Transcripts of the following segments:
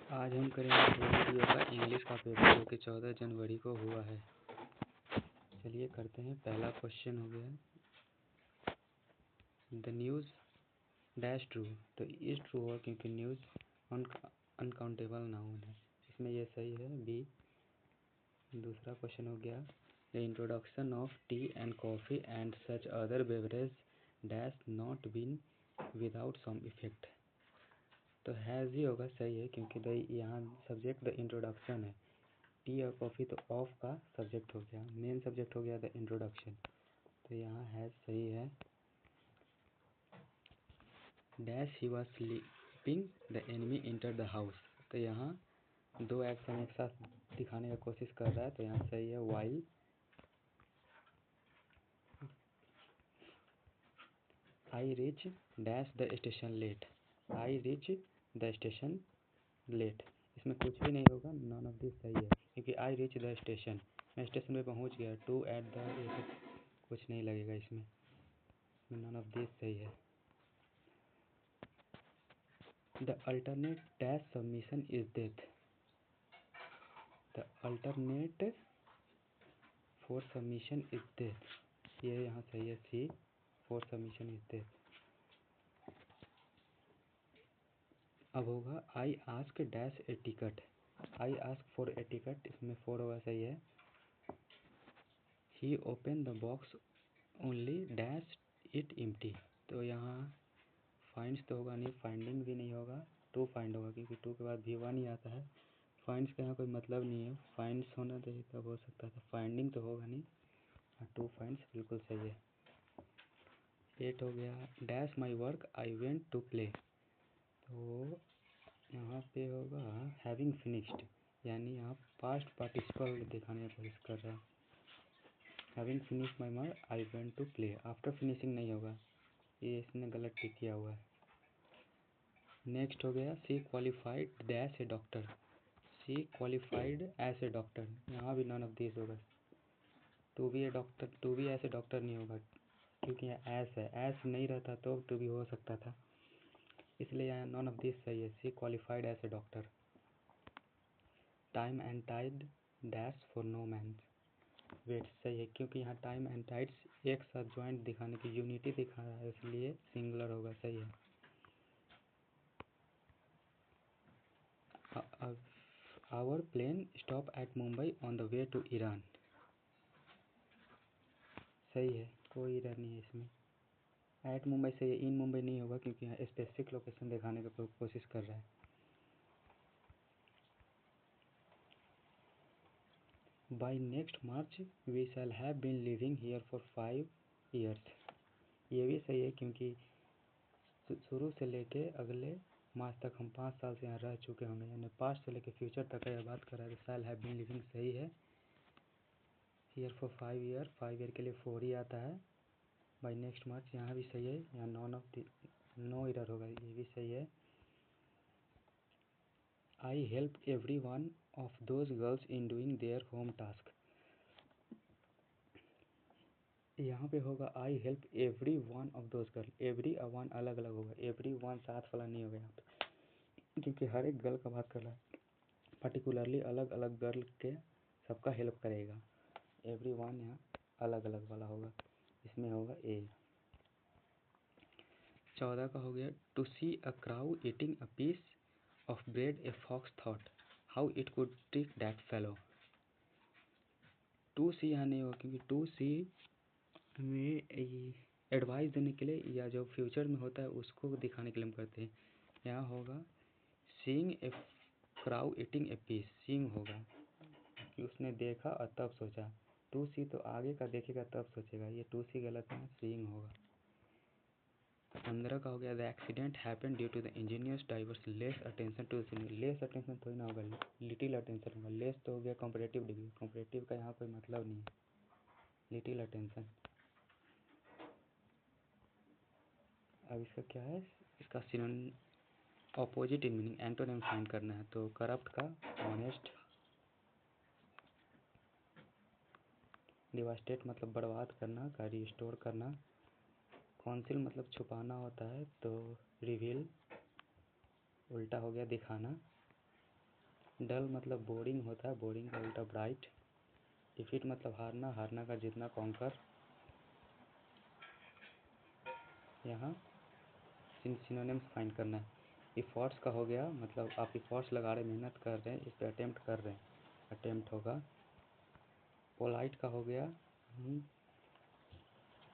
आज हम करेंगे वीडियो का इंग्लिश का पेपर जो कि 14 जनवरी को हुआ है। चलिए करते हैं। पहला क्वेश्चन हो गया द न्यूज़ डैश ट्रू। तो इज ट्रू होगा क्योंकि न्यूज़ अनकाउंटेबल नाउन है, इसमें यह सही है बी। दूसरा क्वेश्चन हो गया the introduction of tea and coffee and such other beverage dash not been without some effect. तो हैज़ ही होगा, सही है क्योंकि द यहाँ सब्जेक्ट द इंट्रोडक्शन है। टी और कॉफ़ी तो ऑफ का सब्जेक्ट हो गया, मेन सब्जेक्ट हो गया द इंट्रोडक्शन, तो यहाँ हैज़ सही है। Dash he was sleeping the enemy enter the house. तो यहाँ दो एक्शन एक साथ दिखाने का कोशिश कर रहा है, तो यहाँ सही है while. I reach dash the station late. I reach the station late, इसमें कुछ भी नहीं होगा, नॉन ऑफ दिस सही है क्योंकि आई रिच द स्टेशन, मैं स्टेशन पे पहुँच गया। टू एट द कुछ नहीं लगेगा इसमें, नॉन ऑफ दिस सही है। The alternate dash submission is death. The alternate for submission is death, ये यहाँ सही है C, for submission is death. अब होगा I ask dash a ticket. I ask for a ticket, इसमें फॉर होगा, सही है। He open the box only dash it empty. तो यहाँ फाइंड्स तो होगा नहीं, फाइंडिंग भी नहीं होगा, टू फाइंड होगा क्योंकि टू के बाद भी वन ही आता है। फाइंड्स का यहाँ कोई मतलब नहीं है, फाइंड्स होना चाहिए तब हो सकता था, फाइंडिंग तो होगा नहीं। टू फाइंड्स बिल्कुल सही है। 8 हो गया dash my work I went to play. तो यहाँ पे होगा हैविंग फिनिश्ड, यानी यहाँ पास्ट पार्टिसिपल दिखाने की कोशिश कर रहा है। Having finished my work I went to play, after finishing नहीं होगा, ये इसने गलत टिक किया हुआ है। नेक्स्ट हो गया C qualified dash a doctor. C qualified as a doctor, यहाँ भी नॉन ऑफ दिस होगा। To be a doctor, to be as a doctor नहीं होगा क्योंकि यहाँ एस है, एस नहीं रहता तो टू बी हो सकता था, इसलिए यहाँ नॉन ऑफ दिस सही है, C qualified as a doctor. Time and tide dash for no man wait, सही है क्योंकि यहाँ टाइम एंड टाइड्स एक साथ ज्वाइंट दिखाने की यूनिटी दिखा रहा है, इसलिए सिंगुलर होगा, सही है। Our plane stop at Mumbai on the way to Iran, सही है, कोई एरर नहीं है इसमें। एट मुंबई से ये इन मुंबई नहीं होगा क्योंकि यहाँ स्पेसिफिक लोकेशन दिखाने का कोशिश कर रहा है। By next March we shall have been living here for 5 years, ये भी सही है क्योंकि शुरू से लेके अगले मार्च तक हम 5 साल से यहाँ रह चुके होंगे, यानी पास्ट से लेके फ्यूचर तक यह बात कर रहा है। तो शैल हैव बीन लिविंग सही है। हियर फॉर 5 year, 5 year के लिए 4 ही आता है। बाई नेक्स्ट मार्च यहाँ भी सही है, यहाँ नॉन ऑफ नो एरर होगा, ये भी सही है। I help every one of those girls in doing their home task, यहाँ पे होगा I help every one of those girl, every और वन अलग अलग होगा, एवरी वन साथ वाला नहीं होगा यहाँ पे क्योंकि हर एक गर्ल का बात कर रहा है, पर्टिकुलरली अलग अलग गर्ल के सबका हेल्प करेगा। एवरी वन यहाँ अलग अलग वाला होगा, इसमें होगा ए। 14 का हो गया to see a crow eating a piece of bread a fox thought how it could trick that fellow. To see यहाँ नहीं होगा क्योंकि टू सी में एडवाइस देने के लिए या जो फ्यूचर में होता है उसको दिखाने के लिए हम करते हैं। यहाँ होगा seeing a crow eating a piece, seeing होगा कि उसने देखा और तब सोचा, टू सी तो आगे का देखेगा तब सोचेगा, ये टू सी गलत है, सीइंग होगा। 15 का हो गया the accident happen due to the engineers divers less attention to the scene, less attention थोड़ी ना होगा, लिटिल अटेंशन होगा। लेस तो हो गया कंपैरेटिव डिग्री, कंपैरेटिव का यहाँ कोई मतलब नहीं है, लिटिल अटेंशन। अब इसका क्या है, इसका opposite in meaning antonym find करना है, तो करप्ट का ऑनेस्ट, डिवास्टेट मतलब बर्बाद करना का रिस्टोर करना, कॉन्सिल मतलब छुपाना होता है, तो रिवील उल्टा हो गया दिखाना, डल मतलब बोरिंग होता है, बोरिंग का उल्टा ब्राइट। डिफीट मतलब हारना, हारना का जीतना कॉन्कर। यहाँ सिनोनिम्स फाइंड करना है। इफोर्ट्स का हो गया, मतलब आप इफोर्ट्स लगा रहे, मेहनत कर रहे हैं, इस पर अटेम्प्ट कर रहे हैं, अटेम्प्ट होगा। पोलाइट का हो गया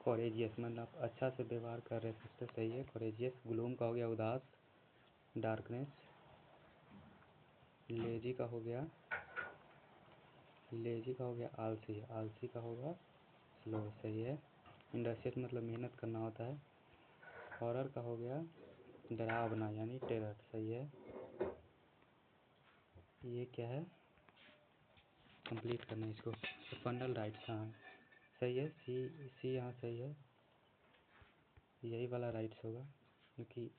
कोरेजियस, मतलब आप अच्छा से व्यवहार कर रहे हैं, सबसे सही है कोरेजियस। ग्लूम का हो गया उदास, डार्कनेस। लेजी का हो गया आलसी, आलसी का होगा स्लो, सही है। इंडस्ट्रियस मतलब मेहनत करना होता है। हॉरर का हो गया डरावना यानी टेरर, सही है। ये क्या है, कंप्लीट करना है इसको। फंडल राइट्स, हाँ सही है। सी यहाँ सही है, यही वाला राइट्स होगा, क्योंकि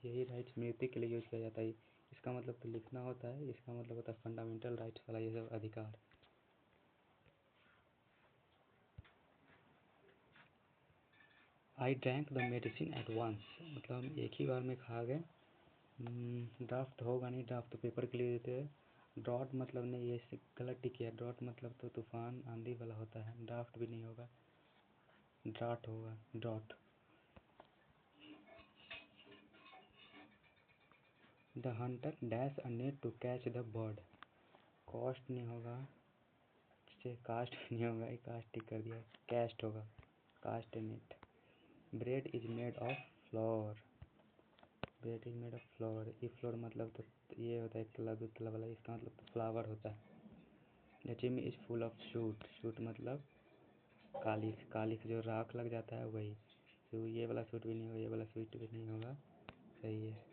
यही राइट्स मृत्यु के लिए यूज किया जाता है। इसका मतलब तो लिखना होता है, इसका मतलब होता है फंडामेंटल राइट्स वाला ये सब अधिकार। I drank the medicine at once, मतलब हम एक ही बार में खा गए। ड्राफ्ट होगा नहीं, ड्राफ्ट तो पेपर के लिए देते हैं। ड्रॉट मतलब नहीं, ये गलत टिक है। ड्रॉट मतलब तो तूफान आंधी वाला होता है, ड्राफ्ट भी नहीं होगा, ड्राट होगा, drought. The hunter dash a net to catch the bird, cost नहीं होगा, कास्ट नहीं होगा, एक कास्ट टिक कर दिया, कैस्ट होगा, cast a net. Bread is made of flour, bread is made of flour. ई फ्लोर मतलब तो ये होता है तला दूध तला वाला, इसका मतलब तो फ्लावर होता है। The gym is full of shoot, shoot मतलब कालिख, कालिख जो राख लग जाता है वही। तो ये वाला सूट भी नहीं होगा, ये वाला सूट भी नहीं होगा, सही है।